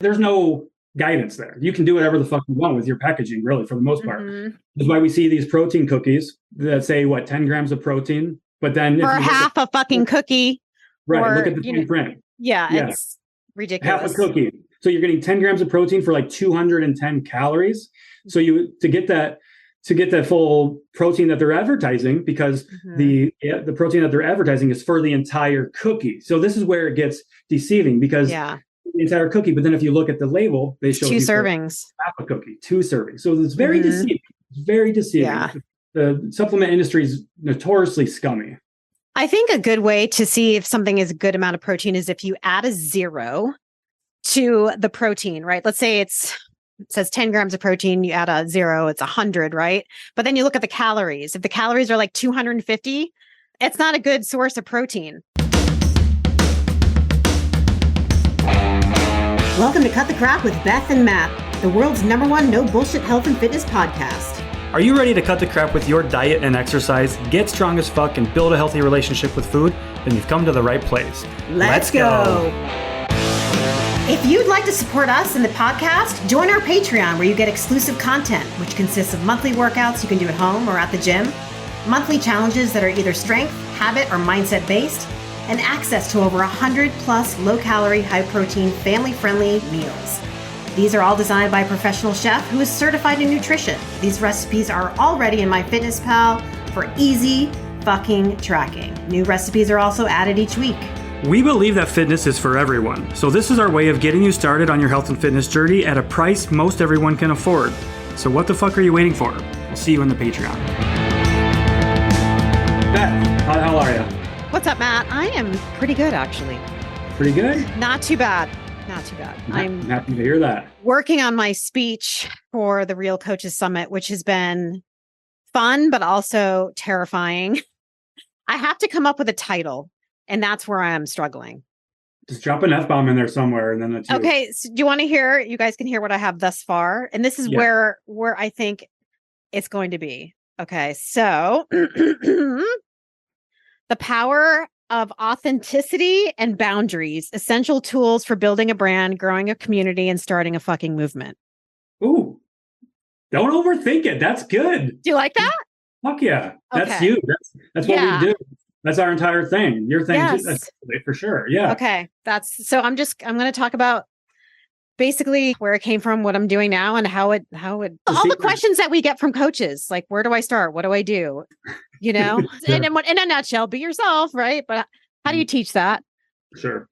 There's no guidance there. You can do whatever the fuck you want with your packaging, really, for the most part. That's why we see these protein cookies that say, 10 grams of protein, but then for half a fucking cookie. Right. Look at the fine print. Yeah, it's ridiculous. Half a cookie. So you're getting 10 grams of protein for like 210 calories. So to get that full protein that they're advertising, because the protein that they're advertising is for the entire cookie. So this is where it gets deceiving, because the entire cookie. But then if you look at the label, they show 2 servings, half a cookie, 2 servings. So it's very deceiving. It's very deceiving. Yeah. The supplement industry is notoriously scummy. I think a good way to see if something is a good amount of protein is if you add a 0 to the protein, right? Let's say it says 10 grams of protein, you add a 0, it's 100, right? But then you look at the calories. If the calories are like 250, it's not a good source of protein. Welcome to Cut the Crap with Beth and Matt, the world's #1 no bullshit health and fitness podcast. Are you ready to cut the crap with your diet and exercise, get strong as fuck, and build a healthy relationship with food? Then you've come to the right place. Let's go. If you'd like to support us in the podcast, join our Patreon, where you get exclusive content, which consists of monthly workouts you can do at home or at the gym, monthly challenges that are either strength, habit, or mindset based, and access to over 100 plus low-calorie, high-protein, family-friendly meals. These are all designed by a professional chef who is certified in nutrition. These recipes are already in MyFitnessPal for easy fucking tracking. New recipes are also added each week. We believe that fitness is for everyone, so this is our way of getting you started on your health and fitness journey at a price most everyone can afford. So what the fuck are you waiting for? We'll see you in the Patreon. Beth, how are you? What's up, Matt? I am pretty good, actually. Pretty good? Not too bad. Not too bad. I'm happy to hear that. Working on my speech for the Real Coaches Summit, which has been fun, but also terrifying. I have to come up with a title, and that's where I am struggling. Just drop an F-bomb in there somewhere, and then that's okay. So do you want to hear? You guys can hear what I have thus far, and this is where I think it's going to be. Okay, so the power of authenticity and boundaries, essential tools for building a brand, growing a community, and starting a fucking movement. Ooh, don't overthink it. That's good. Do you like that? Fuck yeah. That's you. That's what we do. That's our entire thing. Your thing, that's for sure. Yeah. Okay. I'm going to talk about basically where it came from, what I'm doing now, and all the questions that we get from coaches. Like, where do I start? What do I do? You know, in a nutshell, be yourself, right? But how do you teach that? Sure.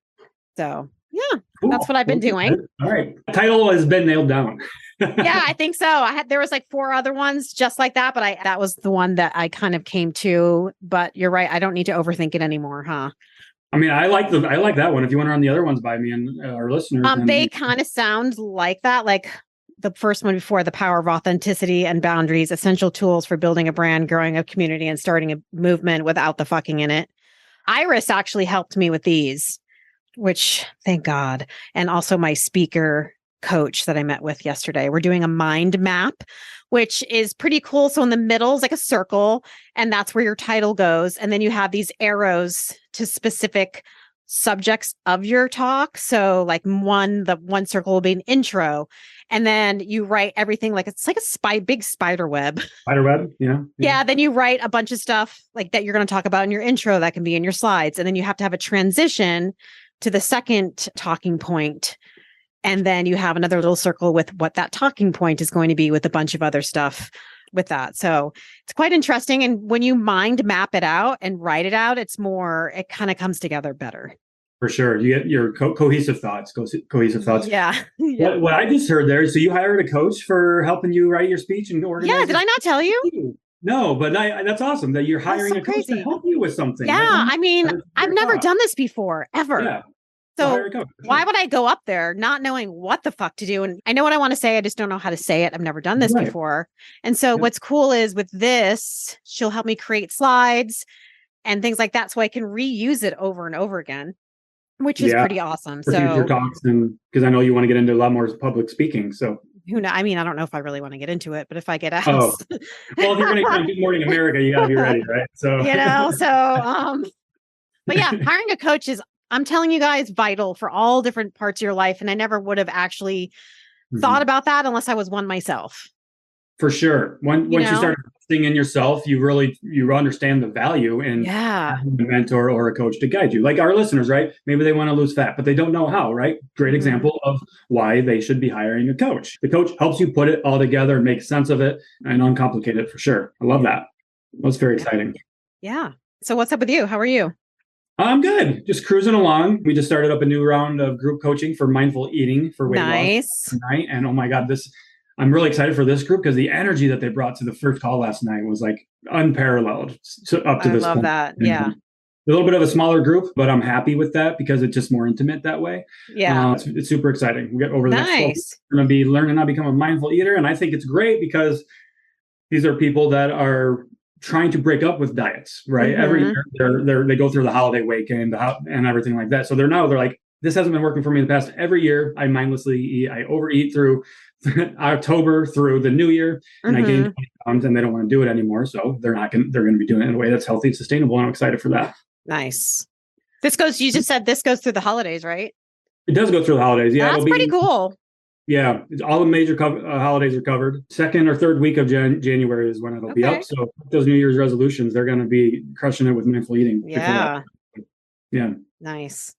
So, cool. That's what I've been doing. All right. The title has been nailed down. Yeah, I think so. There was like 4 other ones just like that, but that was the one that I kind of came to. But you're right. I don't need to overthink it anymore, huh? I mean, I like that one. If you want to run the other ones by me and our listeners, they kind of sound like that, like the first one before, the power of authenticity and boundaries, essential tools for building a brand, growing a community, and starting a movement without the fucking in it. Iris actually helped me with these, which thank God. And also my speaker coach that I met with yesterday. We're doing a mind map, which is pretty cool. So in the middle is like a circle, and that's where your title goes. And then you have these arrows to specific subjects of your talk. So like the one circle will be an intro, and then you write everything like it's like a big spider web. Spider web, yeah. Yeah. Then you write a bunch of stuff like that you're going to talk about in your intro that can be in your slides, and then you have to have a transition to the second talking point. And then you have another little circle with what that talking point is going to be with a bunch of other stuff with that. So it's quite interesting. And when you mind map it out and write it out, it kind of comes together better. For sure. You get your cohesive thoughts. Yeah. What I just heard there, so you hired a coach for helping you write your speech and organize. Yeah. Did I not tell you? No, but that's awesome that you're hiring a coach to help you with something. Yeah. I mean, I've never done this before, ever. Yeah. So why would I go up there not knowing what the fuck to do? And I know what I want to say. I just don't know how to say it. I've never done this before. And so what's cool is with this, she'll help me create slides and things like that so I can reuse it over and over again, which is pretty awesome. For future talks, and because I know you want to get into a lot more public speaking. So who knows? I mean, I don't know if I really want to get into it, but if I get asked. Well, if you're going to come Good Morning America, you got to be ready, right? So but yeah, hiring a coach is I'm telling you guys, vital for all different parts of your life. And I never would have actually thought about that unless I was one myself. For sure. Once you start investing in yourself, you understand the value in having a mentor or a coach to guide you. Like our listeners, right? Maybe they want to lose fat, but they don't know how, right? Great example of why they should be hiring a coach. The coach helps you put it all together and make sense of it and uncomplicate it for sure. I love that. That's very exciting. Yeah. So what's up with you? How are you? I'm good. Just cruising along. We just started up a new round of group coaching for mindful eating for weight loss tonight. And oh my God, I'm really excited for this group because the energy that they brought to the first call last night was like unparalleled up to this point. I love that. Yeah. A little bit of a smaller group, but I'm happy with that because it's just more intimate that way. Yeah. It's super exciting. We get over the next 12 weeks, we're going to be learning how to become a mindful eater. And I think it's great because these are people that are trying to break up with diets, right? Every year they go through the holiday weekend and everything like that. So they're like, this hasn't been working for me in the past. Every year I mindlessly eat, I overeat through October through the new year, and I gained 20 pounds, and they don't want to do it anymore. So they're going to be doing it in a way that's healthy and sustainable. And I'm excited for that. Nice. You just said this goes through the holidays, right? It does go through the holidays. Yeah. That's pretty cool. Yeah. All the major holidays are covered. Second or third week of January is when it'll be up. So those New Year's resolutions, they're going to be crushing it with mindful eating. Yeah. Yeah. Nice.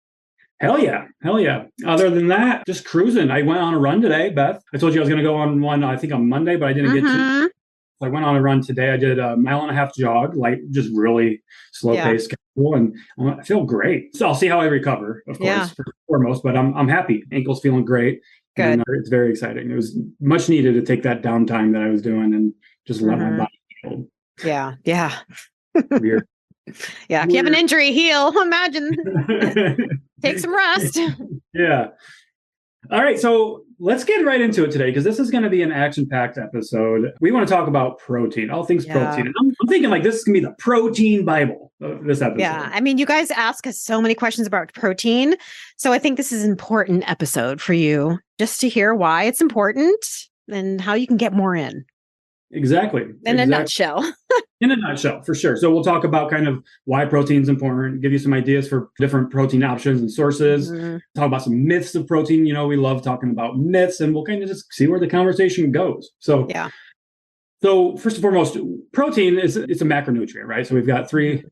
Hell yeah. Other than that, just cruising. I went on a run today, Beth. I told you I was going to go on one, I think on Monday, but I didn't get to. So I went on a run today. I did a 1.5 mile jog, like just really slow paced schedule, and I feel great. So I'll see how I recover, of course, first and foremost, but I'm happy. Ankle's feeling great. Good. And it's very exciting. It was much needed to take that downtime that I was doing and just let my body heal. Yeah. Weird. Yeah. If you have an injury, heal. Imagine. Take some rest. Yeah. All right. So let's get right into it today because this is going to be an action-packed episode. We want to talk about protein, all things protein. And I'm thinking like this is going to be the protein Bible of this episode. Yeah. I mean, you guys ask us so many questions about protein. So I think this is an important episode for you just to hear why it's important and how you can get more in. Exactly. In a nutshell. In a nutshell, for sure. So we'll talk about kind of why protein is important, give you some ideas for different protein options and sources, talk about some myths of protein. We love talking about myths, and we'll kind of just see where the conversation goes. So, So first and foremost, protein it's a macronutrient, right? So we've got three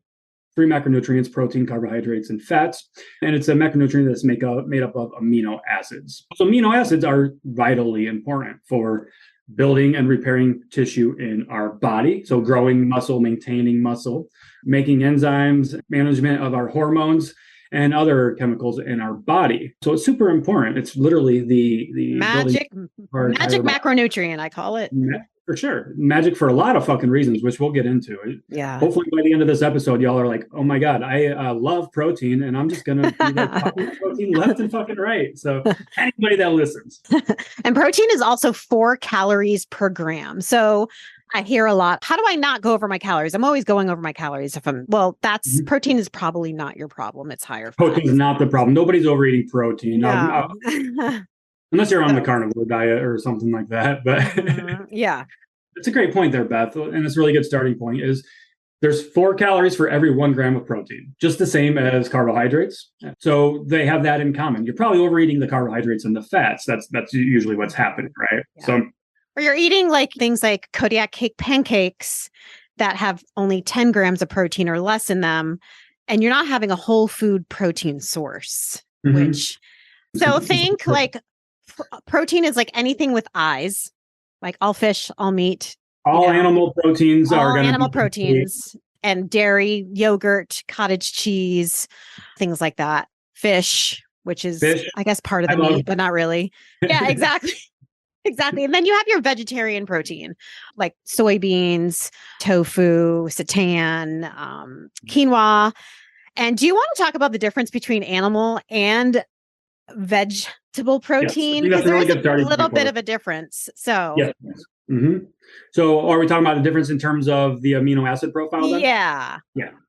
macronutrients: protein, carbohydrates, and fats. And it's a macronutrient that's made up of amino acids. So amino acids are vitally important for building and repairing tissue in our body. So growing muscle, maintaining muscle, making enzymes, management of our hormones and other chemicals in our body. So it's super important. It's literally the magic macronutrient, I call it. For sure. Magic for a lot of fucking reasons, which we'll get into. Yeah. Hopefully by the end of this episode, y'all are like, oh my God, I love protein and I'm just going to eat protein left and fucking right. So anybody that listens. And protein is also 4 calories per gram. So I hear a lot, how do I not go over my calories? I'm always going over my calories. Protein is probably not your problem. It's higher. Protein is not the problem. Nobody's overeating protein. No. Unless you're on the carnivore diet or something like that. But it's a great point there, Beth. And it's a really good starting point is there's 4 calories for every 1 gram of protein, just the same as carbohydrates. So they have that in common. You're probably overeating the carbohydrates and the fats. That's usually what's happening, right? Yeah. Or you're eating like things like Kodiak cake pancakes that have only 10 grams of protein or less in them. And you're not having a whole food protein source, so think like protein is like anything with eyes, like all fish, all meat. All animal proteins are going to be animal proteins and dairy, yogurt, cottage cheese, things like that. Fish, which is, I guess, part of the meat, but not really. Yeah, exactly. Exactly. And then you have your vegetarian protein, like soybeans, tofu, seitan, quinoa. And do you want to talk about the difference between animal and vegetable protein? Because there is a little bit of a difference. So, So are we talking about the difference in terms of the amino acid profile then? Yeah.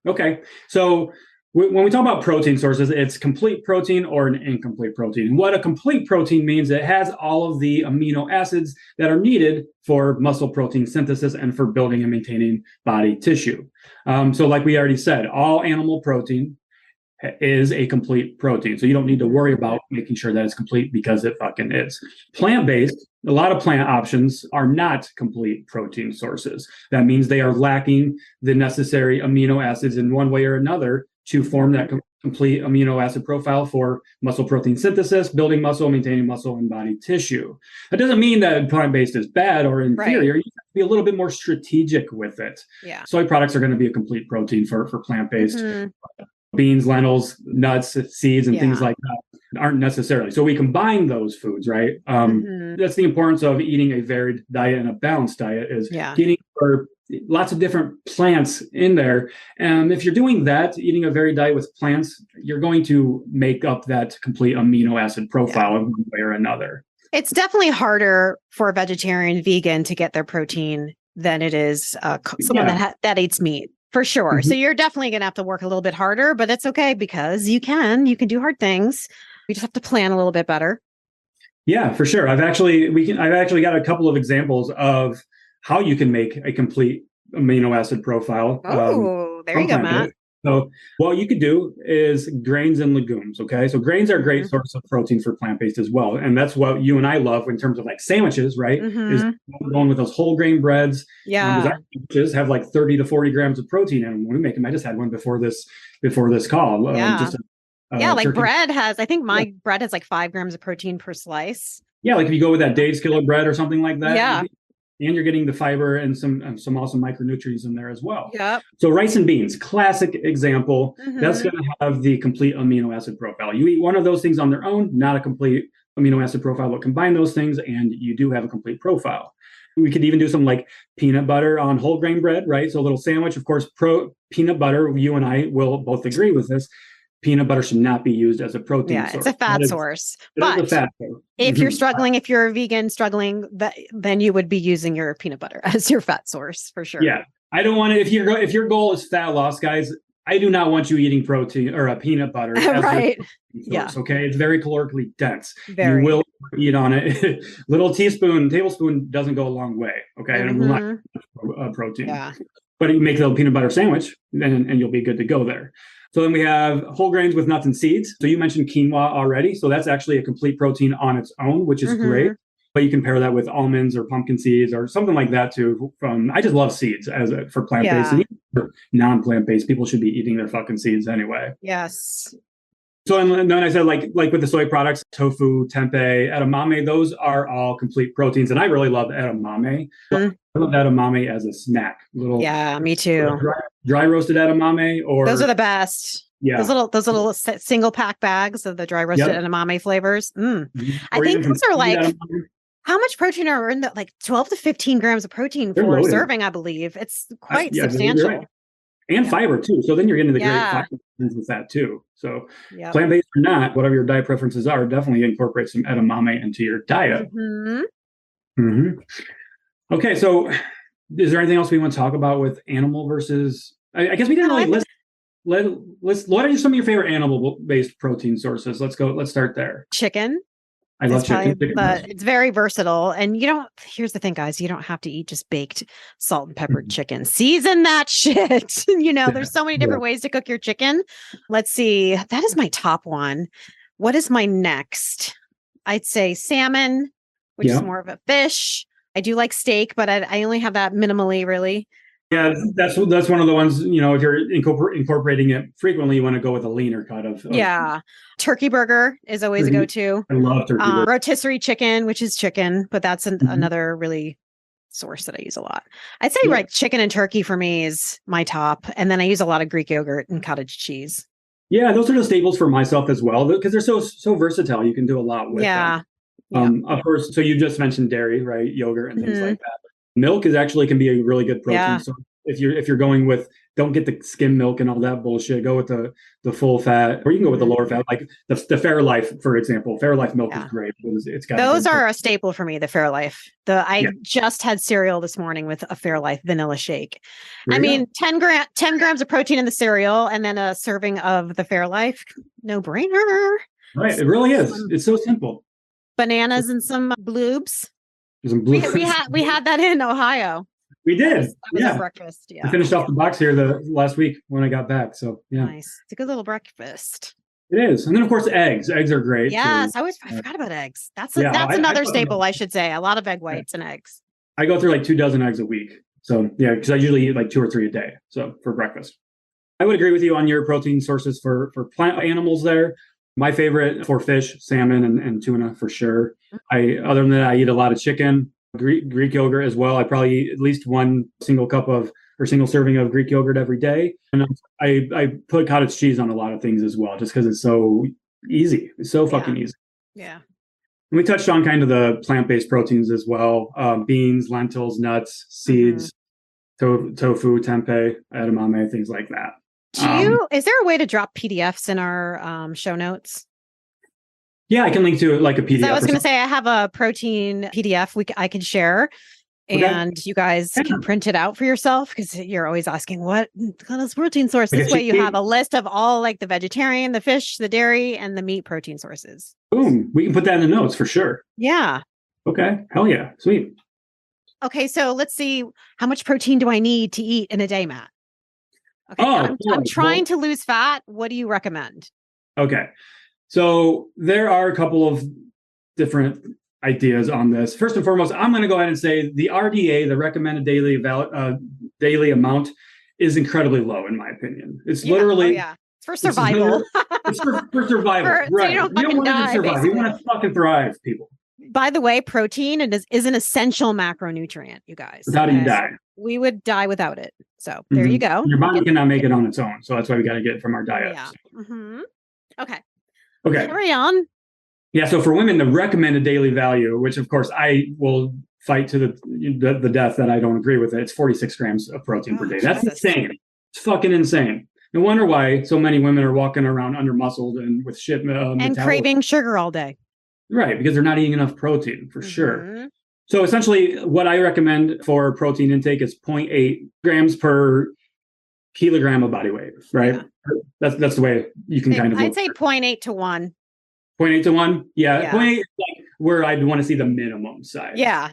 Okay. So when we talk about protein sources, it's complete protein or an incomplete protein. What a complete protein means, it has all of the amino acids that are needed for muscle protein synthesis and for building and maintaining body tissue. So like we already said, all animal protein is a complete protein. So you don't need to worry about making sure that it's complete because it fucking is. Plant-based, a lot of plant options are not complete protein sources. That means they are lacking the necessary amino acids in one way or another to form that complete amino acid profile for muscle protein synthesis, building muscle, maintaining muscle, and body tissue. That doesn't mean that plant-based is bad or inferior. You have to be a little bit more strategic with it. Yeah. Soy products are going to be a complete protein for plant-based. Beans, lentils, nuts, seeds, and things like that aren't necessarily. So we combine those foods, right? That's the importance of eating a varied diet and a balanced diet is getting lots of different plants in there. And if you're doing that, eating a varied diet with plants, you're going to make up that complete amino acid profile in one way or another. It's definitely harder for a vegetarian, vegan to get their protein than it is someone that eats meat. For sure. So you're definitely going to have to work a little bit harder, but it's okay because you can do hard things. You just have to plan a little bit better. Yeah, for sure. I've actually got a couple of examples of how you can make a complete amino acid profile. Oh, there you go, Matt. So what you could do is grains and legumes. Okay. So grains are a great source of protein for plant-based as well. And that's what you and I love in terms of like sandwiches, right? Is going with those whole grain breads. Yeah. Our sandwiches have like 30 to 40 grams of protein in them when we make them. I just had one before this call. Like bread has, I think my bread has like 5 grams of protein per slice. Yeah. Like if you go with that Dave's Killer bread or something like that. Yeah. And you're getting the fiber and some awesome micronutrients in there as well. Yep. So rice and beans, classic example. That's going to have the complete amino acid profile. You eat one of those things on their own, not a complete amino acid profile, but combine those things and you do have a complete profile. We could even do some like peanut butter on whole grain bread, right? So a little sandwich, of course, peanut butter, you and I will both agree with this. Peanut butter should not be used as a protein source. It's a fat source. But if you're struggling, if you're a vegan struggling, then you would be using your peanut butter as your fat source for sure. Yeah. I don't want to, if your goal is fat loss, guys, I do not want you eating protein or a peanut butter. Right. Source, okay. It's very calorically dense. Very. You will eat on it. Little tablespoon doesn't go a long way. Okay. And it will not protein. Yeah. But you make a little peanut butter sandwich and you'll be good to go there. So then we have whole grains with nuts and seeds. So you mentioned quinoa already. So that's actually a complete protein on its own, which is great. But you can pair that with almonds or pumpkin seeds or something like that too. I just love seeds for plant-based. And even for non-plant-based, people should be eating their fucking seeds anyway. Yes. So and then I said like with the soy products, tofu, tempeh, edamame, those are all complete proteins. And I really love edamame. I love edamame as a snack. Me too. Dry roasted edamame those are the best. Yeah. Those little single pack bags of the dry roasted edamame flavors. I think those are like edamame. How much protein are in like 12 to 15 grams of protein for a serving, I believe. It's quite substantial. Right. And fiber too. So then you're getting the great fiber with that too. So plant-based or not, whatever your diet preferences are, definitely incorporate some edamame into your diet. Okay, so is there anything else we want to talk about with animal versus? I guess we didn't really list. What are some of your favorite animal-based protein sources? Let's start there. Chicken. I love chicken. It's very versatile. And here's the thing, guys, you don't have to eat just baked salt and peppered chicken. Season that shit. There's so many different ways to cook your chicken. Let's see. That is my top one. What is my next? I'd say salmon, which is more of a fish. I do like steak, but I only have that minimally, really. Yeah, that's one of the ones, if you're incorporating it frequently, you want to go with a leaner cut of turkey burger is always a go-to. I love turkey burger. Rotisserie chicken, which is chicken, but that's another really source that I use a lot. I'd say chicken and turkey for me is my top. And then I use a lot of Greek yogurt and cottage cheese. Yeah, those are the staples for myself as well, because they're so versatile. You can do a lot with them. Of course, so you just mentioned dairy, right? Yogurt and things like that. Milk can be a really good protein. Yeah. So if you're going with, don't get the skim milk and all that bullshit. Go with the full fat, or you can go with the lower fat, like the Fairlife, for example. Fairlife milk is great. It's got those are a staple for me. The Fairlife. I just had cereal this morning with a Fairlife vanilla shake. I mean, 10 grams of protein in the cereal, and then a serving of the Fairlife. No brainer. Right, it really is. It's so simple. Bananas and some bloobs. We had that in Ohio. We did. That was our breakfast. Yeah. I finished off the box here the last week when I got back. So yeah. Nice. It's a good little breakfast. It is. And then of course eggs. Eggs are great. Yes. I forgot about eggs. That's another staple, I should say. A lot of egg whites and eggs. I go through like 2 dozen eggs a week. So yeah, because I usually eat like 2 or 3 a day. So for breakfast. I would agree with you on your protein sources for plant animals there. My favorite for fish, salmon and tuna for sure. Other than that, I eat a lot of chicken, Greek yogurt as well. I probably eat at least one single serving of Greek yogurt every day. And I put cottage cheese on a lot of things as well, just because it's so easy. It's so fucking easy. Yeah. And we touched on kind of the plant-based proteins as well. Beans, lentils, nuts, seeds, tofu, tempeh, edamame, things like that. Is there a way to drop PDFs in our show notes? Yeah, I can link to like a PDF. I was going to say I have a protein PDF I can share, and you guys can print it out for yourself, because you're always asking what kind of protein source. This way you have a list of all like the vegetarian, the fish, the dairy, and the meat protein sources. Boom. We can put that in the notes for sure. Yeah. Okay. Hell yeah. Sweet. Okay. So let's see. How much protein do I need to eat in a day, Matt? Okay. I'm trying to lose fat. What do you recommend? Okay. So there are a couple of different ideas on this. First and foremost, I'm going to go ahead and say the RDA, the recommended daily amount, is incredibly low in my opinion. It's literally it's for survival. It's for survival, right? So you don't want to survive. Basically. You want to fucking thrive, people. By the way, protein is an essential macronutrient, you guys. Without you die. We would die without it. So there you go. Your body cannot make it on its own. So that's why we got to get it from our diet. Yeah. Mm-hmm. Okay. Okay. Carry on. Yeah. So for women, the recommended daily value, which of course I will fight to the death that I don't agree with it, it's 46 grams of protein per day. That's insane. It's fucking insane. No wonder why so many women are walking around under muscled and with shit and craving sugar all day. Right, because they're not eating enough protein for sure. So essentially, what I recommend for protein intake is 0.8 grams per kilogram of body weight. Right, that's the way you can kind of. I'd say 0.8 to 1. 0.8 to 1, yeah. 0.8 is like where I'd want to see the minimum size. Yeah.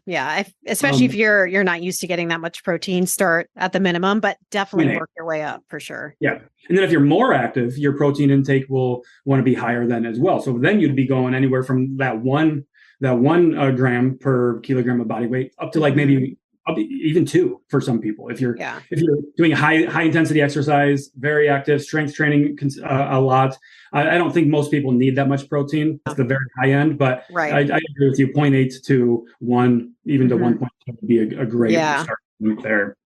Especially if you're not used to getting that much protein, start at the minimum, but definitely work your way up for sure. Yeah, and then if you're more active, your protein intake will want to be higher then as well. So then you'd be going anywhere from that one gram per kilogram of body weight up to like maybe even 2 for some people. If you're doing high intensity exercise, very active, strength training a lot. I don't think most people need that much protein. That's the very high end, but I agree with you. 0.8 to 1, even to 1.2 would be a great start there.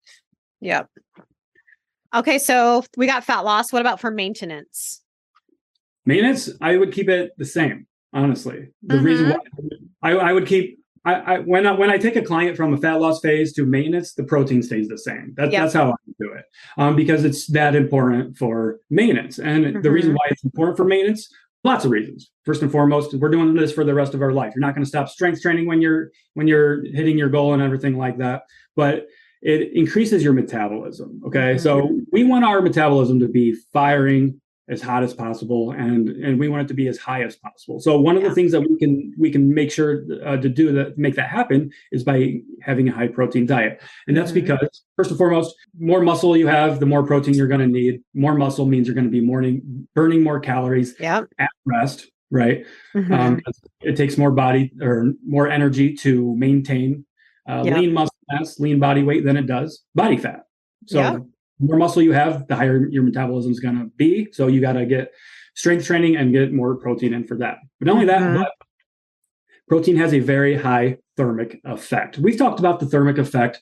Yep. Okay, so we got fat loss. What about for maintenance? Maintenance, I would keep it the same. Honestly, the reason why I would keep when I take a client from a fat loss phase to maintenance, the protein stays the same. That's how I do it, because it's that important for maintenance. And the reason why it's important for maintenance, lots of reasons. First and foremost, we're doing this for the rest of our life. You're not going to stop strength training when you're hitting your goal and everything like that. But it increases your metabolism. Okay, so we want our metabolism to be firing as hot as possible, and we want it to be as high as possible. So one of the things that we can make sure to do that, make that happen, is by having a high protein diet. And that's because, first and foremost, more muscle you have, the more protein you're going to need. More muscle means you're going to be burning more calories at rest, right? It takes more body or more energy to maintain lean muscle mass, lean body weight than it does body fat. So the more muscle you have, the higher your metabolism is going to be. So you got to get strength training and get more protein in for that. But not only that, but protein has a very high thermic effect. We've talked about the thermic effect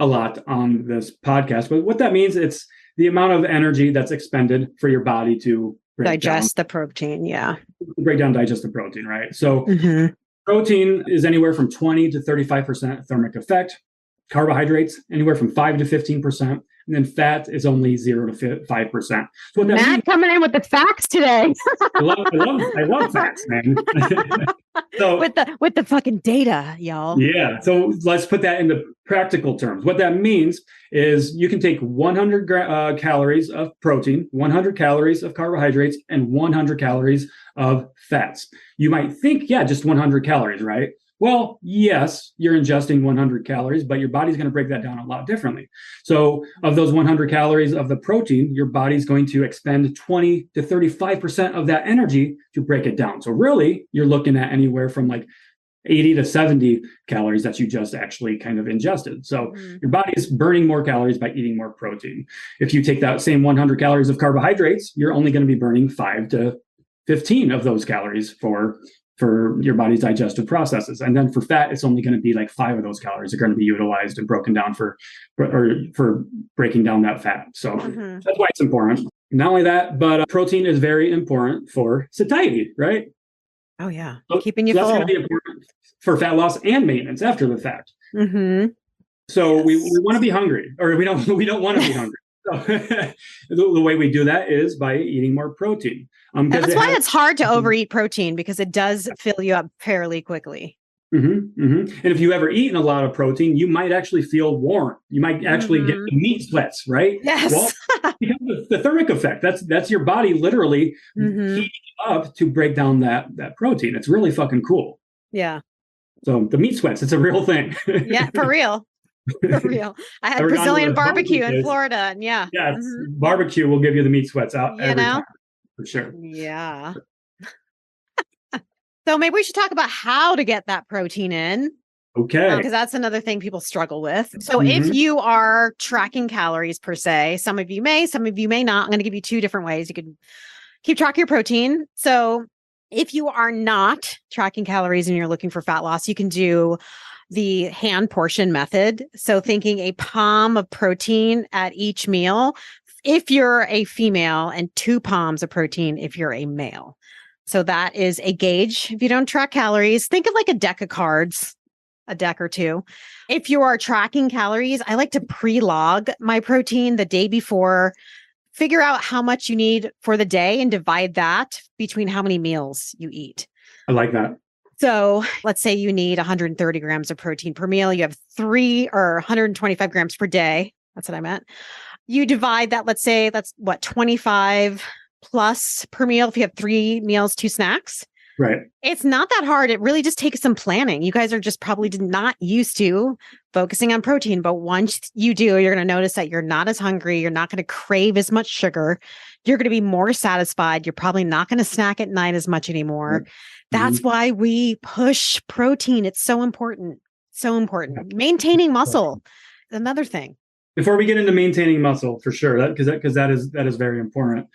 a lot on this podcast, but what that means, it's the amount of energy that's expended for your body to digest the protein. Digest the protein, right? So protein is anywhere from 20 to 35% thermic effect. Carbohydrates, anywhere from 5 to 15%. And then fat is only 0 to 5%. So what that Matt coming in with the facts today. I love facts, man. So with the fucking data, y'all. Yeah. So let's put that into practical terms. What that means is you can take 100 calories of protein, 100 calories of carbohydrates, and 100 calories of fats. You might think, just 100 calories, right? Well, yes, you're ingesting 100 calories, but your body's going to break that down a lot differently. So of those 100 calories of the protein, your body's going to expend 20 to 35% of that energy to break it down. So really, you're looking at anywhere from like 80 to 70 calories that you just actually kind of ingested. So your body is burning more calories by eating more protein. If you take that same 100 calories of carbohydrates, you're only going to be burning 5 to 15 of those calories for your body's digestive processes. And then for fat, it's only going to be like 5 of those calories are going to be utilized and broken down for breaking down that fat. So that's why it's important. Not only that, but protein is very important for satiety, right? Oh, yeah. So, Keeping you so full. That's going to be important for fat loss and maintenance after the fact. So we want to be hungry, or we don't want to be hungry. So the way we do that is by eating more protein. That's why it's hard to overeat protein, because it does fill you up fairly quickly. And if you ever eaten a lot of protein, you might actually feel warm. You might actually get the meat sweats, right? Yes. Well, the thermic effect. That's your body literally heating up to break down that protein. It's really fucking cool. Yeah. So the meat sweats, it's a real thing. Yeah, for real. For real. I had Brazilian barbecue in Florida, and yeah. Yeah, barbecue will give you the meat sweats out every time, for sure. Yeah. So maybe we should talk about how to get that protein in. Okay. Because that's another thing people struggle with. So if you are tracking calories per se, some of you may not. I'm going to give you 2 different ways you can keep track of your protein. So if you are not tracking calories and you're looking for fat loss, you can do the hand portion method. So thinking a palm of protein at each meal if you're a female, and 2 palms of protein if you're a male. So that is a gauge. If you don't track calories, think of like a deck of cards, a deck or 2. If you are tracking calories, I like to pre-log my protein the day before, figure out how much you need for the day and divide that between how many meals you eat. I like that. So let's say you need 130 grams of protein per meal. You have 125 grams per day. That's what I meant. You divide that, let's say that's 25 plus per meal. If you have 3 meals, 2 snacks. Right. It's not that hard. It really just takes some planning. You guys are just probably not used to focusing on protein, but once you do, you're going to notice that you're not as hungry. You're not going to crave as much sugar. You're going to be more satisfied. You're probably not going to snack at night as much anymore. That's why we push protein. It's so important. So important. Maintaining muscle, another thing. Before we get into maintaining muscle, for sure, because that is very important.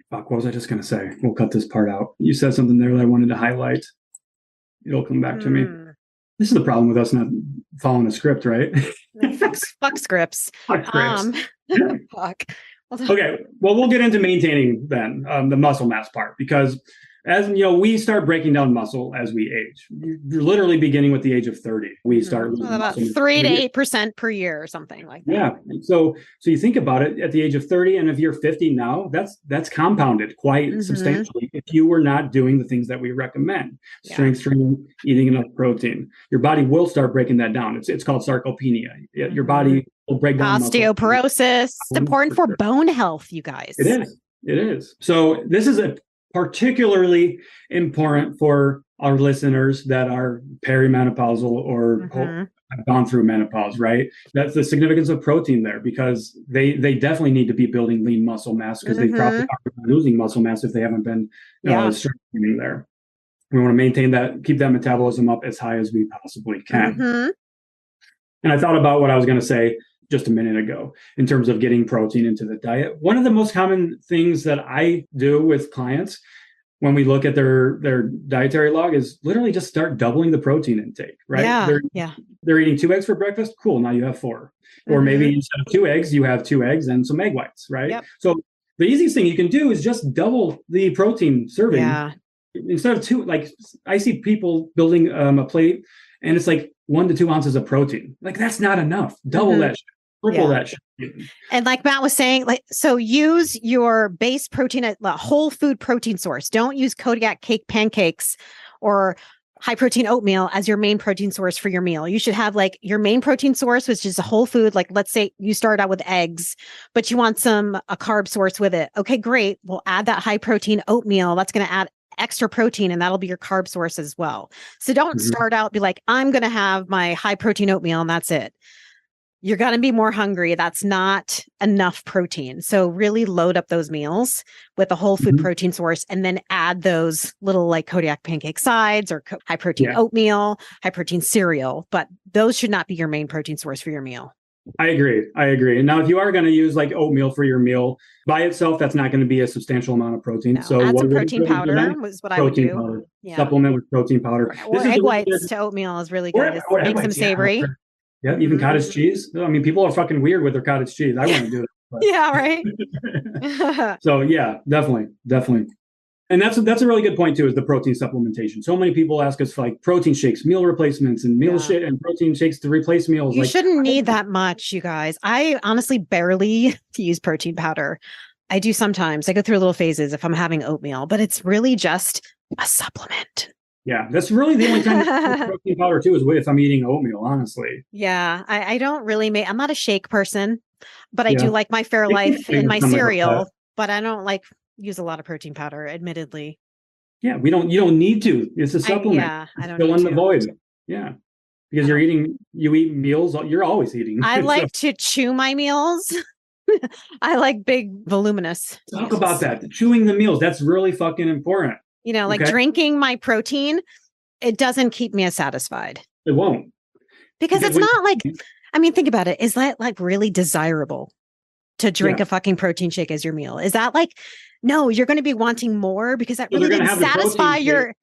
Fuck, what was I just going to say? We'll cut this part out. You said something there that I wanted to highlight. It'll come back to me. This is the problem with us not following a script, right? Fuck scripts. Fuck scripts. Fuck. Okay, well, we'll get into maintaining then the muscle mass part, because as you know, we start breaking down muscle as we age. You're literally beginning with the age of 30. We start losing about 3 to 8% per year or something like that. Yeah. So you think about it at the age of 30, and if you're 50 now, that's compounded quite substantially if you were not doing the things that we recommend. Strength training, eating enough protein. Your body will start breaking that down. It's called sarcopenia. Your body will break down osteoporosis. It's important for bone health, you guys. It is. So this is a particularly important for our listeners that are perimenopausal or have gone through menopause, right? That's the significance of protein there, because they definitely need to be building lean muscle mass, because they probably are losing muscle mass if they haven't been strengthening there. We want to maintain that, keep that metabolism up as high as we possibly can. And I thought about what I was going to say just a minute ago in terms of getting protein into the diet. One of the most common things that I do with clients when we look at their dietary log is literally just start doubling the protein intake, right? They're eating 2 eggs for breakfast. Cool. Now you have 4. Or maybe instead of 2 eggs, you have 2 eggs and some egg whites, right? So the easiest thing you can do is just double the protein serving. Instead of 2, like I see people building a plate and it's like 1 to 2 ounces of protein. Like that's not enough. Double that shit. Triple that shit. And like Matt was saying, so use your base protein at a whole food protein source. Don't use Kodiak cake pancakes or high protein oatmeal as your main protein source for your meal. You should have like your main protein source, which is a whole food. Like let's say you start out with eggs, but you want a carb source with it. Okay, great. We'll add that high protein oatmeal. That's going to add extra protein and that'll be your carb source as well. So don't start out, be like, I'm going to have my high protein oatmeal and that's it. You're going to be more hungry. That's not enough protein. So really load up those meals with a whole food protein source and then add those little like Kodiak pancake sides or high protein oatmeal, high protein cereal. But those should not be your main protein source for your meal. I agree. And now if you are going to use like oatmeal for your meal by itself, that's not going to be a substantial amount of protein. No, So add some protein powder was what I would do. Powder. Yeah. Supplement with protein powder. Or egg whites to oatmeal is really good. It makes them savory. Yeah, even cottage cheese. I mean, people are fucking weird with their cottage cheese. I want to do it. But. Yeah, right. So yeah, definitely. And that's a really good point too, is the protein supplementation. So many people ask us for like protein shakes, meal replacements, and and protein shakes to replace meals. You shouldn't need that much, you guys. I honestly barely use protein powder. I do sometimes. I go through little phases if I'm having oatmeal, but it's really just a supplement. Yeah, that's really the only time I use protein powder too is if I'm eating oatmeal, honestly. Yeah, I don't really I'm not a shake person, but I do like my Fairlife in my cereal, but I don't use a lot of protein powder, admittedly. Yeah, you don't need to. It's a supplement. I don't fill in need the void. Yeah. Because you eat meals, you're always eating. I like to chew my meals. I like big, voluminous. Talk about that. Chewing the meals. That's really fucking important. Drinking my protein, it doesn't keep me as satisfied. It won't. Because it's not think about it. Is that really desirable to drink a fucking protein shake as your meal? Is that no, you're going to be wanting more because that really didn't satisfy your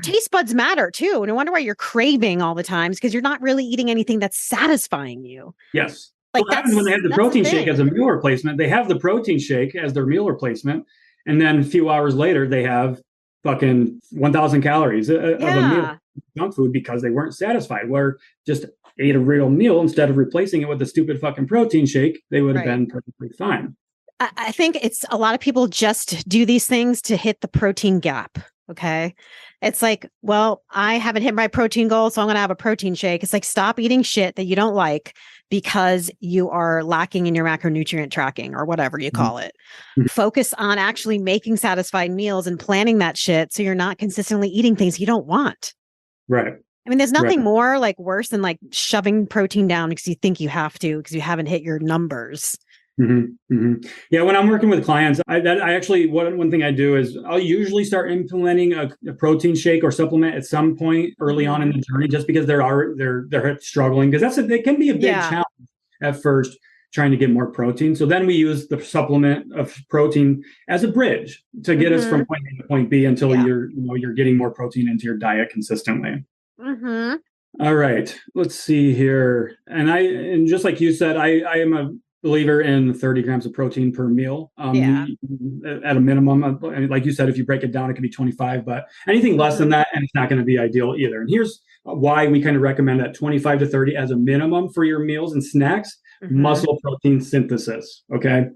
taste buds matter too. No wonder why you're craving all the times because you're not really eating anything that's satisfying you. Yes. What happens when they have the protein shake as a meal replacement? They have the protein shake as their meal replacement. And then a few hours later, they have fucking 1,000 calories of a meal junk food because they weren't satisfied. Where just ate a real meal instead of replacing it with a stupid fucking protein shake, they would have been perfectly fine. I think it's a lot of people just do these things to hit the protein gap. Okay. It's like, well, I haven't hit my protein goal, so I'm going to have a protein shake. It's like, stop eating shit that you don't like because you are lacking in your macronutrient tracking or whatever you call it. Focus on actually making satisfying meals and planning that shit so you're not consistently eating things you don't want. Right. I mean, there's nothing more worse than shoving protein down because you think you have to because you haven't hit your numbers. Yeah, when I'm working with clients, I actually one thing I do is I'll usually start implementing a protein shake or supplement at some point early on in the journey, just because they're struggling, because it can be a big challenge at first trying to get more protein. So then we use the supplement of protein as a bridge to get us from point A to point B until you're getting more protein into your diet consistently. All right, let's see here, and just like you said, I am a believer in 30 grams of protein per meal at a minimum. Like you said, if you break it down, it can be 25, but anything less than that, and it's not going to be ideal either. And here's why we kind of recommend that 25 to 30 as a minimum for your meals and snacks. Muscle protein synthesis. Okay.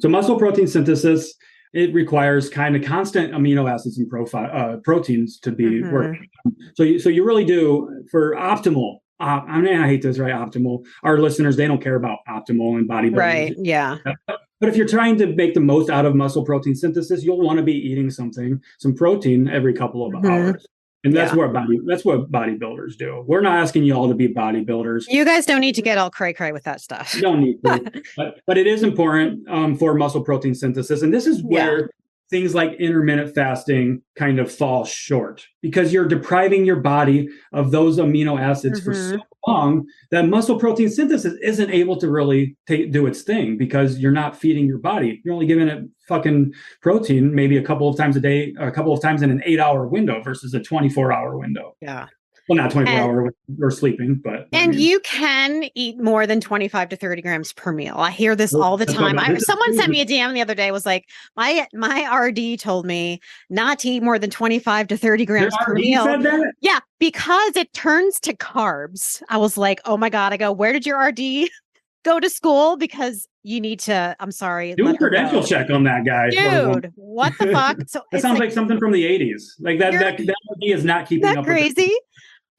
So muscle protein synthesis, it requires kind of constant amino acids and proteins to be working. So you really do, for optimal, I hate this, right? Optimal. Our listeners, they don't care about optimal and bodybuilding. Right. Yeah. But if you're trying to make the most out of muscle protein synthesis, you'll want to be eating some protein every couple of hours. And that's what bodybuilders do. We're not asking you all to be bodybuilders. You guys don't need to get all cray-cray with that stuff. You don't need to. but it is important for muscle protein synthesis. And this is where things like intermittent fasting kind of fall short, because you're depriving your body of those amino acids for so long that muscle protein synthesis isn't able to really do its thing, because you're not feeding your body. You're only giving it fucking protein maybe a couple of times a day, a couple of times in an 8-hour window versus a 24-hour window. Yeah. Well, not 24-hour or sleeping, but. And you can eat more than 25 to 30 grams per meal. I hear this all the time. Someone sent me a DM the other day, was like, my RD told me not to eat more than 25 to 30 grams per meal. Said that? Yeah, because it turns to carbs. I was like, oh my God. I go, where did your RD go to school? Because you need to, I'm sorry. Do a credential check on that guy. Dude, what the fuck? So that sounds like something from the 80s. Like that RD is not keeping up. Crazy.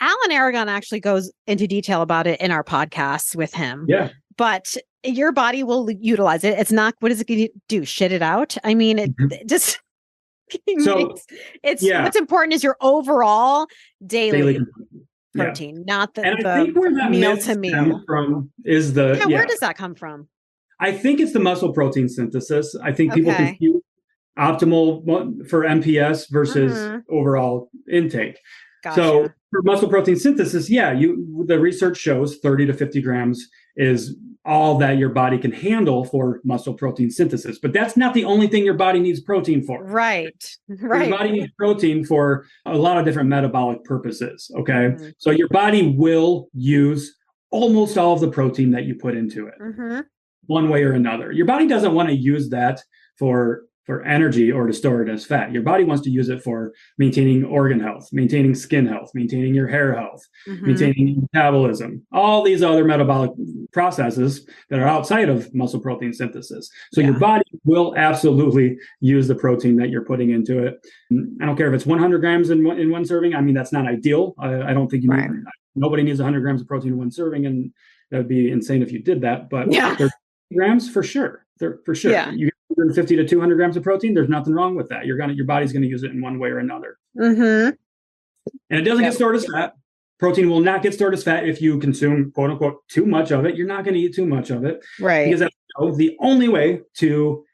Alan Aragon actually goes into detail about it in our podcasts with him. Yeah. But your body will utilize it. It's not, what is it going to do? Shit it out? I mean, it just, So what's important is your overall daily consumption. protein, not the, and I think where that meal myth to meal stems from is the where does that come from? I think it's the muscle protein synthesis. I think people Okay. confuse optimal for MPS versus overall intake. Gotcha. So for muscle protein synthesis, the research shows 30 to 50 grams is all that your body can handle for muscle protein synthesis. But that's not the only thing your body needs protein for. Right. Your body needs protein for a lot of different metabolic purposes. Okay. So your body will use almost all of the protein that you put into it, one way or another. Your body doesn't want to use that for energy or to store it as fat. Your body wants to use it for maintaining organ health, maintaining skin health, maintaining your hair health, maintaining metabolism, all these other metabolic processes that are outside of muscle protein synthesis. So your body will absolutely use the protein that you're putting into it. I don't care if it's 100 grams in one serving. I mean, that's not ideal. I don't think you need, nobody needs 100 grams of protein in one serving, and that would be insane if you did that. But 30 grams for sure. You get 150 to 200 grams of protein. There's nothing wrong with that. Your body's going to use it in one way or another. And it doesn't get stored as fat. Protein will not get stored as fat if you consume, quote unquote, too much of it. You're not going to eat too much of it. Right. Because the only way to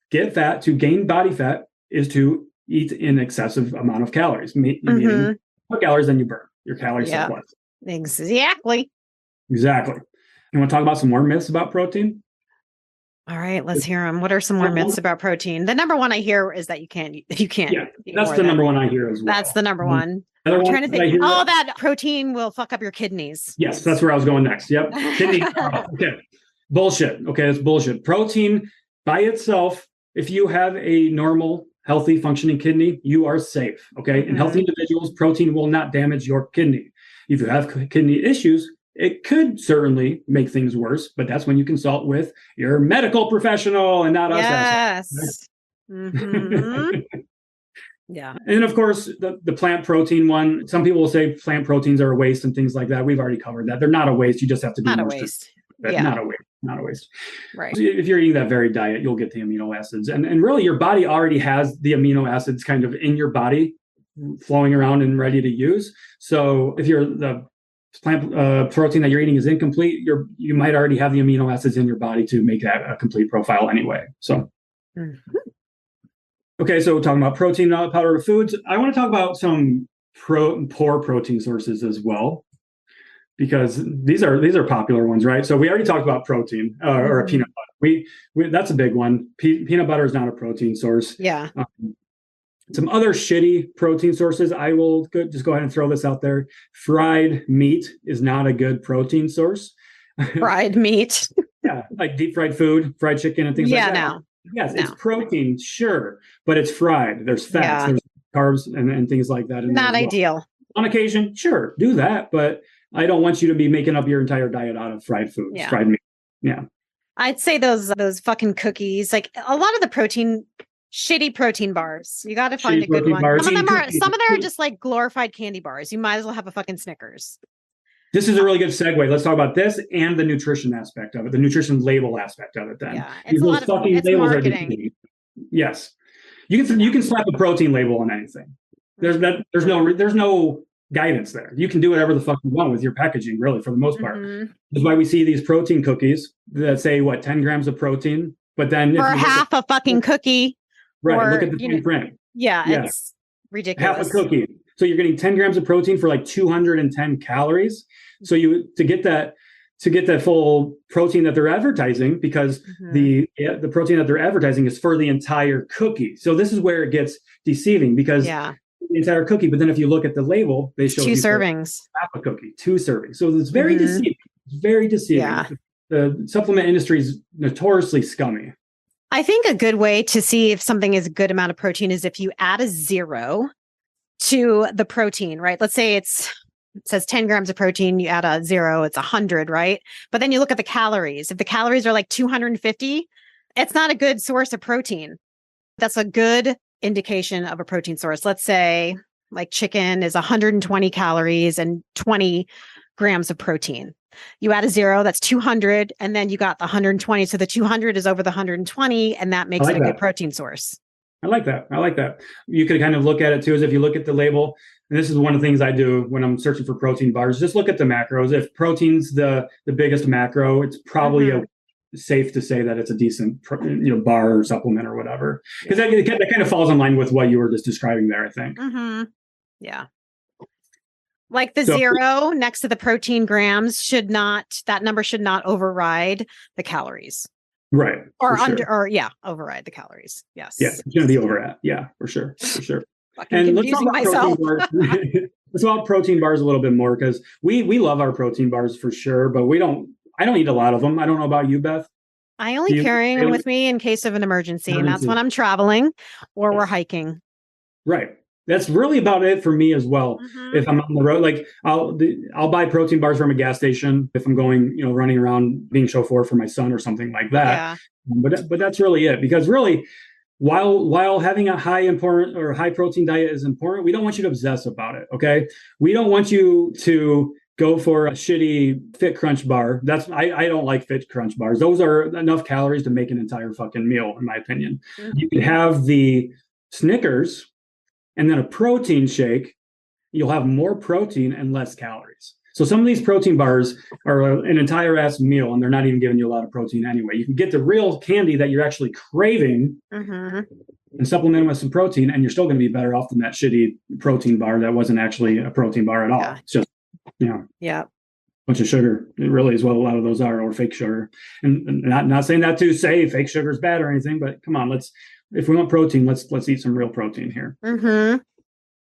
get fat, to gain body fat, is to eat an excessive amount of calories. Meaning more calories than you burn. Your calorie surplus. Exactly. You want to talk about some more myths about protein? All right, let's hear them. What are some more myths about protein? The number one I hear is that you can't. Yeah, that's the number one I hear as well. That's the number one. I'm trying to think. That protein will fuck up your kidneys. Yes, that's where I was going next. Yep. Kidney. Okay. Bullshit. Okay, it's bullshit. Protein by itself, if you have a normal, healthy, functioning kidney, you are safe. Okay. In healthy individuals, protein will not damage your kidney. If you have kidney issues, it could certainly make things worse, but that's when you consult with your medical professional and not us. Yes. Yeah. And of course, the plant protein one, some people will say plant proteins are a waste and things like that. We've already covered that. They're not a waste. You just have to be not a waste. Not a waste. Right. So if you're eating that varied diet, you'll get the amino acids. And really, your body already has the amino acids kind of in your body flowing around and ready to use. So if the plant protein that you're eating is incomplete, you might already have the amino acids in your body to make that a complete profile anyway. So, okay, so talking about protein powder foods, I want to talk about some poor protein sources as well, because these are popular ones, right? So we already talked about protein or a peanut butter. We that's a big one. Peanut butter is not a protein source. Yeah. Some other shitty protein sources, I will just go ahead and throw this out there. Fried meat is not a good protein source. Fried meat. Yeah, like deep fried food, fried chicken and things like that. No. Yes, it's protein, sure, but it's fried. There's fats, there's carbs and things like that. Not ideal. On occasion, sure, do that, but I don't want you to be making up your entire diet out of fried foods, fried meat. Yeah. I'd say those fucking cookies, like a lot of the shitty protein bars. You got to find a good one. Some of them are just like glorified candy bars. You might as well have a fucking Snickers. This is a really good segue. Let's talk about this and the nutrition aspect of it, the nutrition label aspect of it. Then, yeah, it's a lot of marketing. Yes, you can slap a protein label on anything. There's no guidance there. You can do whatever the fuck you want with your packaging, really, for the most part. That's why we see these protein cookies that say 10 grams of protein, but then for half a fucking cookie. Right. Look at the fine print. Yeah, it's ridiculous. Half a cookie. So you're getting 10 grams of protein for 210 calories. So to get that full protein that they're advertising, because the protein that they're advertising is for the entire cookie. So this is where it gets deceiving, because the entire cookie. But then if you look at the label, they show 2 servings, half a cookie, 2 servings. So it's very deceiving. It's very deceiving. Yeah. The supplement industry is notoriously scummy. I think a good way to see if something is a good amount of protein is if you add a 0 to the protein, right? Let's say it says 10 grams of protein, you add a 0, it's 100, right? But then you look at the calories. If the calories are 250, it's not a good source of protein. That's a good indication of a protein source. Let's say chicken is 120 calories and 20 grams of protein. You add a 0, that's 200, and then you got the 120. So the 200 is over the 120, and that makes it a good protein source. I like that. I like that. You could kind of look at it too, as if you look at the label, and this is one of the things I do when I'm searching for protein bars, just look at the macros. If protein's the biggest macro, it's probably safe to say that it's a decent bar or supplement or whatever. Because that kind of falls in line with what you were just describing there, I think. Yeah. Like the 0 next to the protein grams that number should not override the calories. Right. Or override the calories. Yes. Yeah, it's going to be over at. Yeah, for sure. And confusing myself. Let's talk about protein bars a little bit more, because we love our protein bars for sure, but I don't eat a lot of them. I don't know about you, Beth. I only carry them with me in case of an emergency, and that's when I'm traveling or we're hiking. Right. That's really about it for me as well. If I'm on the road, like I'll buy protein bars from a gas station if I'm going, running around being chauffeur for my son or something like that. Yeah. But that's really it, because really, while having a high protein diet is important, we don't want you to obsess about it. Okay. We don't want you to go for a shitty Fit Crunch bar. I don't like Fit Crunch bars. Those are enough calories to make an entire fucking meal, in my opinion. You could have the Snickers and then a protein shake. You'll have more protein and less calories. So some of these protein bars are an entire ass meal, and they're not even giving you a lot of protein anyway. You can get the real candy that you're actually craving and supplement with some protein, and you're still going to be better off than that shitty protein bar that wasn't actually a protein bar at all. Yeah. It's just, bunch of sugar. It really is what a lot of those are, or fake sugar. And not saying that to say fake sugar is bad or anything, but come on, if we want protein, let's eat some real protein here.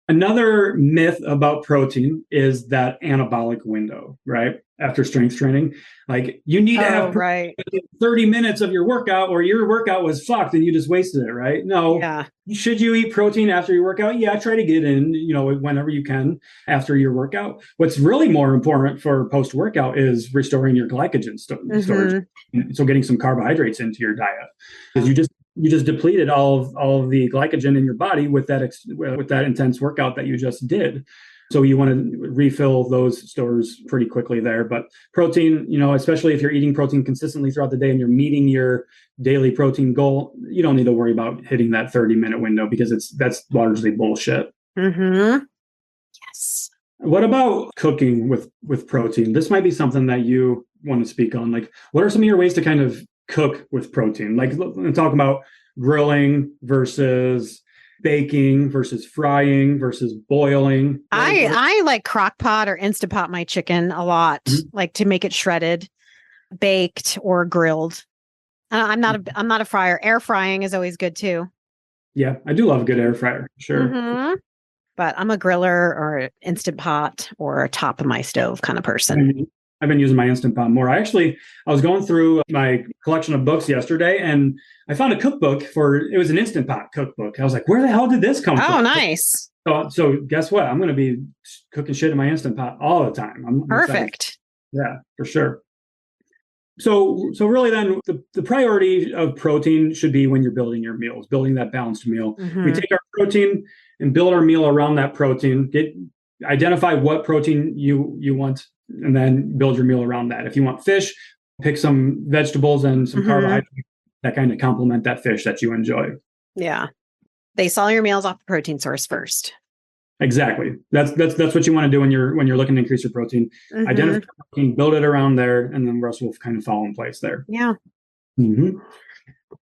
Another myth about protein is that anabolic window, right? After strength training, like you need to have 30 minutes of your workout, or your workout was fucked and you just wasted it, right? No. Yeah. Should you eat protein after your workout? Yeah, try to get in, whenever you can after your workout. What's really more important for post-workout is restoring your glycogen storage. So getting some carbohydrates into your diet, because you just depleted all of the glycogen in your body with that intense workout that you just did. So you want to refill those stores pretty quickly there. But protein, especially if you're eating protein consistently throughout the day and you're meeting your daily protein goal, you don't need to worry about hitting that 30-minute window, because that's largely bullshit. Yes. What about cooking with protein? This might be something that you want to speak on. Like, what are some of your ways to kind of cook with protein? Like, I'm talking about grilling versus baking versus frying versus boiling. I like crock pot or Instant Pot my chicken a lot, like to make it shredded, baked, or grilled. I'm not a fryer. Air frying is always good too. Yeah, I do love a good air fryer. Sure. But I'm a griller or Instant Pot or top of my stove kind of person. I've been using my Instant Pot more. I was going through my collection of books yesterday, and I found a cookbook it was an Instant Pot cookbook. I was like, where the hell did this come from? Oh, nice. So guess what? I'm going to be cooking shit in my Instant Pot all the time. I'm perfect. Yeah, for sure. So really then the priority of protein should be when you're building your meals, building that balanced meal. We take our protein and build our meal around that protein. Identify what protein you want, and then build your meal around that. If you want fish, pick some vegetables and some carbohydrates that kind of complement that fish that you enjoy. Yeah. Base all your meals off the protein source first. Exactly. That's what you want to do when you're looking to increase your protein. Identify protein, build it around there, and then the rest will kind of fall in place there. Yeah.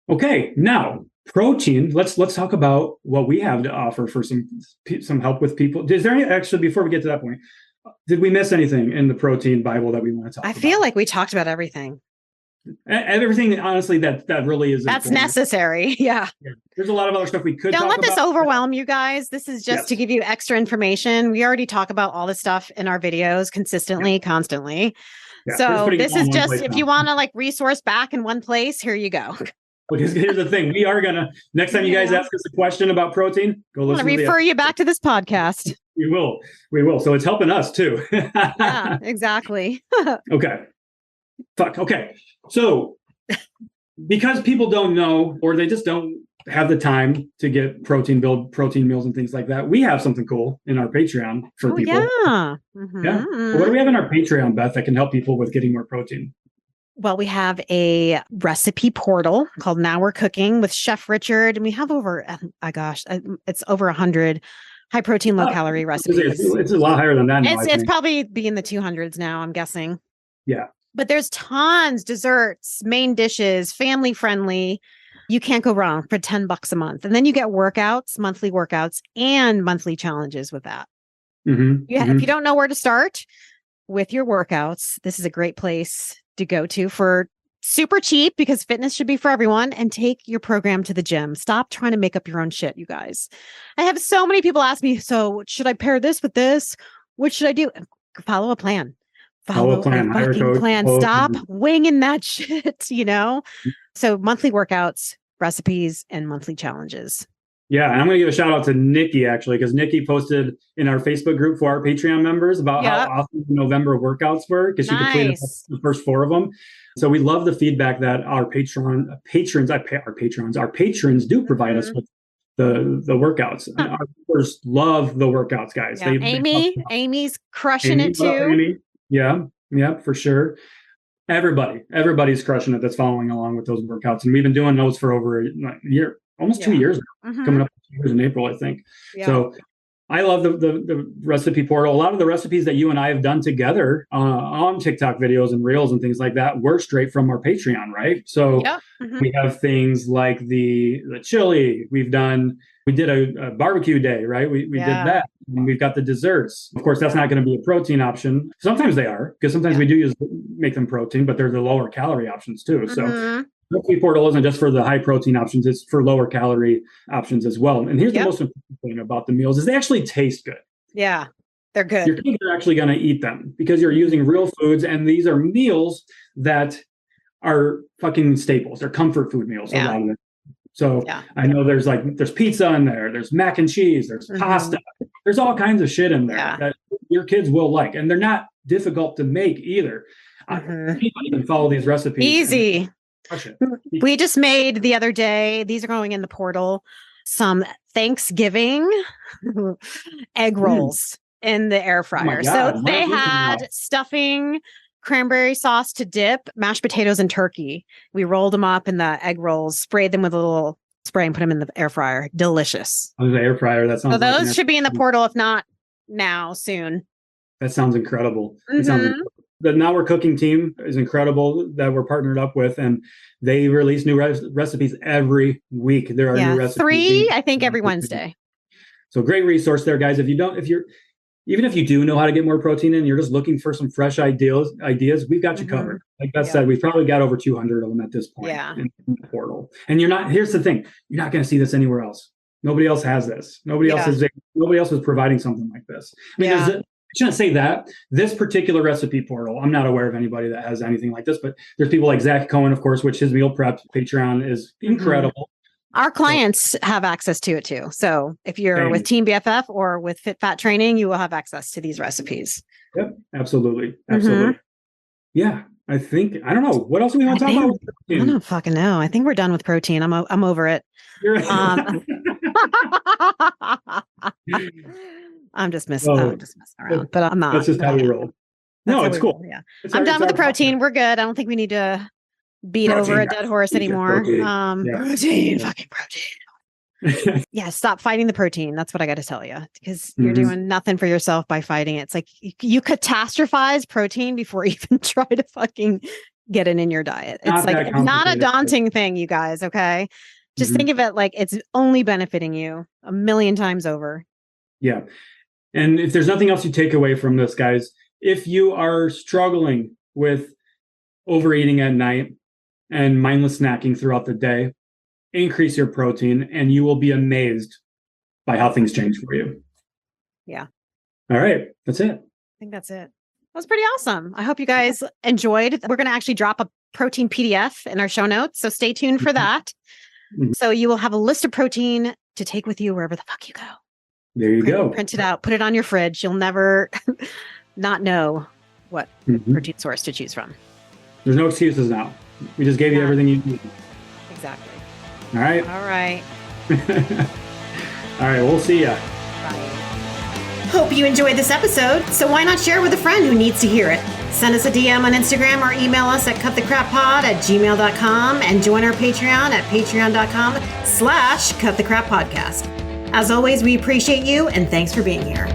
Okay. Now, protein. Let's talk about what we have to offer for some help with people. Is there actually, before we get to that point, did we miss anything in the protein Bible that we want to talk about? I feel like we talked about everything. Everything, honestly, that really is that's important. Necessary. Yeah. There's a lot of other stuff we could Don't talk let about. this overwhelm you guys. This is just to give you extra information. We already talk about all this stuff in our videos consistently, constantly. Yeah. So this is just, if you want to like resource back in one place, here you go. Because here's the thing. We are going to, next time you guys ask us a question about protein, go listen to refer you back to this podcast. We will. So it's helping us too. Yeah, exactly. Okay. Okay. So because people don't know, or they just don't have the time to build protein meals and things like that, we have something cool in our Patreon for people. Yeah. Yeah. What do we have in our Patreon, Beth, that can help people with getting more protein? Well, we have a recipe portal called Now We're Cooking with Chef Richard. And we have over, it's over 100 high protein, low calorie recipes. It's a lot higher than that now. It's probably be in the 200s now, I'm guessing. Yeah. But there's tons, desserts, main dishes, family friendly. You can't go wrong for $10 a month. And then you get workouts, monthly workouts, and monthly challenges with that. If you don't know where to start with your workouts, this is a great place to go to for super cheap, because fitness should be for everyone, and take your program to the gym. Stop trying to make up your own shit, you guys. I have so many people ask me, so should I pair this with this? What should I do? Follow a plan. Follow a fucking plan. Stop winging that shit, So monthly workouts, recipes, and monthly challenges. Yeah, and I'm going to give a shout out to Nikki, actually, because Nikki posted in our Facebook group for our Patreon members about how awesome the November workouts were, because she completed the first 4 of them. So we love the feedback that our patrons do provide us with the workouts. And our members love the workouts, guys. Yeah. Amy's crushing it too. Amy. Yeah, for sure. Everybody's crushing it that's following along with those workouts. And we've been doing those for over a year. Almost 2 years now, coming up 2 years in April, I think. Yeah. So I love the recipe portal. A lot of the recipes that you and I have done together on TikTok videos and reels and things like that were straight from our Patreon, right? So we have things like the chili. We did a barbecue day, right? We did that. And we've got the desserts. Of course, that's not going to be a protein option. Sometimes they are, because sometimes we do make them protein, but they're the lower calorie options too. So recipe portal isn't just for the high protein options, it's for lower calorie options as well. And here's the most important thing about the meals is they actually taste good. Yeah, they're good. Your kids are actually going to eat them because you're using real foods, and these are meals that are fucking staples. They're comfort food meals, a lot of them. So I know there's pizza in there, there's mac and cheese, there's pasta, there's all kinds of shit in there that your kids will like, and they're not difficult to make either. Anybody can follow these recipes. Easy. We just made the other day, these are going in the portal, some Thanksgiving egg rolls in the air fryer. So they had stuffing, cranberry sauce to dip, mashed potatoes, and turkey. We rolled them up in the egg rolls, sprayed them with a little spray, and put them in the air fryer. Delicious. Oh, the air fryer. That sounds. So those should be in the portal, if not now, soon. That sounds incredible. The Now We're Cooking team is incredible that we're partnered up with, and they release new recipes every week. There are new recipes. 3, I think, every Wednesday. So great resource there, guys. Even if you do know how to get more protein in, you're just looking for some fresh ideas, we've got you covered. Like Beth said, we've probably got over 200 of them at this point in the portal. And here's the thing, you're not going to see this anywhere else. Nobody else has this. Nobody else is providing something like this. I mean, I shouldn't say that. This particular recipe portal, I'm not aware of anybody that has anything like this, but there's people like Zach Cohen, of course, which his meal prep Patreon is incredible. Our clients have access to it too. So if you're with Team BFF or with Fit Fat Training, you will have access to these recipes. Yep, absolutely. Yeah, I don't know. What else do we want to talk about? I don't fucking know. I think we're done with protein. I'm over it. I'm just messing around, but I'm not. That's just how we roll. No, it's cool. Yeah, I'm done with the protein. We're good. I don't think we need to beat over a dead horse anymore. Protein, fucking protein. Stop fighting the protein. That's what I got to tell you, because you're doing nothing for yourself by fighting it. It's like you catastrophize protein before you even try to fucking get it in your diet. It's not a daunting thing, you guys. Okay. Just think of it like it's only benefiting you a million times over. Yeah. And if there's nothing else you take away from this, guys, if you are struggling with overeating at night and mindless snacking throughout the day, increase your protein and you will be amazed by how things change for you. Yeah. All right. That's it. I think that's it. That was pretty awesome. I hope you guys enjoyed. We're going to actually drop a protein PDF in our show notes, so stay tuned for that. So you will have a list of protein to take with you wherever the fuck you go. There you go. Print it out, put it on your fridge. You'll never not know what protein source to choose from. There's no excuses now. We just gave you everything you need. Exactly. All right. All right. All right. We'll see ya. Bye. Hope you enjoyed this episode. So why not share with a friend who needs to hear it? Send us a DM on Instagram or email us at cutthecrappod@gmail.com and join our Patreon at patreon.com/cutthecrappodcast. As always, we appreciate you and thanks for being here.